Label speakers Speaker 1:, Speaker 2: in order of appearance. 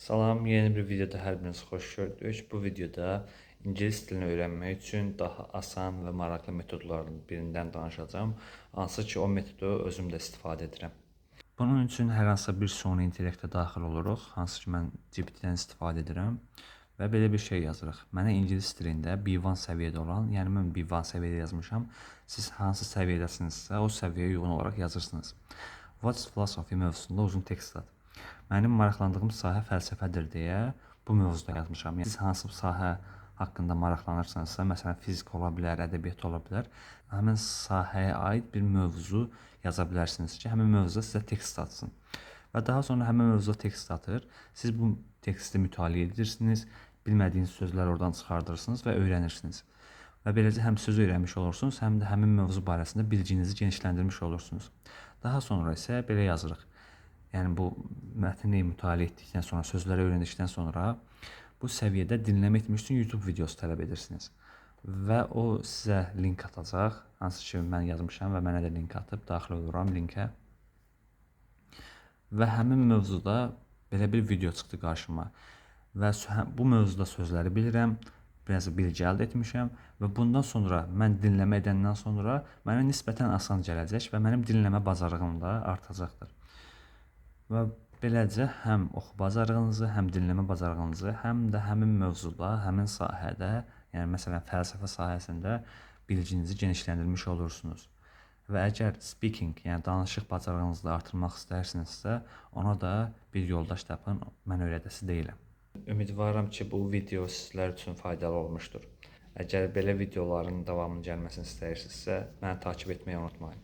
Speaker 1: Salam, yeni bir videoda hər biriniz xoş gördük. Bu videoda ingilis dilini öyrənmək üçün daha asan və maraqlı metodların birindən danışacağam. Hansı ki, o metodu özüm də istifadə edirəm. Bunun üçün hər hansısa bir süni intellektə daxil oluruq. Hansı ki, mən GPT-dən istifadə edirəm. Və belə bir şey yazırıq. Mənə ingilis dilində B1 səviyyədə olan, yəni mən B1 səviyyədə yazmışam. Siz hansı səviyyədəsinizsə, o səviyyəyə uyğun olaraq yazırsınız. What's philosophy mövzusunda uzun tekstlər. Mənim maraqlandığım sahə fəlsəfədir deyə bu mövzuda yazmışam. Yəni siz hansı sahə haqqında maraqlanırsınızsa, məsələn fizik ola bilər, ədəbiyyat ola bilər, həmin sahəyə aid bir mövzu yaza bilərsiniz ki, həmin mövzuda sizə tekst atsın. Və daha sonra həmin mövzuda tekst atır. Siz bu teksti mütaliə edirsiniz, bilmədiyiniz sözlər oradan çıxardırsınız və öyrənirsiniz. Və beləcə həm söz öyrənmiş olursunuz, həm də həmin mövzu barəsində bilicinizi genişləndirmiş olursunuz. Daha sonra isə belə yazırıq. Yəni bu mətni mütaliə etdikdən sonra, sözləri öyrəndikdən sonra bu səviyyədə dinləmə etmək üçün YouTube videosu tələb edirsiniz. Və o sizə link atacaq. Hansı ki, mən yazmışam və mənə də link atıb, daxil oluram linkə. Və həmin mövzuda belə bir video çıxdı qarşıma. Və bu mövzuda sözləri bilirəm, biraz bilgi əldə etmişəm və bundan sonra mən dinləmə edəndən sonra mənə nisbətən asan gələcək və mənim dinləmə bacarığım da artacaqdır. Və beləcə həm oxu bacarığınızı, həm dinləmə bacarığınızı, həm də həmin mövzuda, həmin sahədə, yəni məsələn fəlsəfə sahəsində bilicinizi genişləndirmiş olursunuz. Və əgər speaking, yəni danışıq bacarığınızı da artırmaq istəyirsinizsə, ona da bir yoldaş tapın, mən öyrədəsi deyiləm. Ümidvaram ki, bu video sizlər üçün faydalı olmuşdur. Əgər belə videoların davamının gəlməsini istəyirsinizsə, məni takip etməyi unutmayın.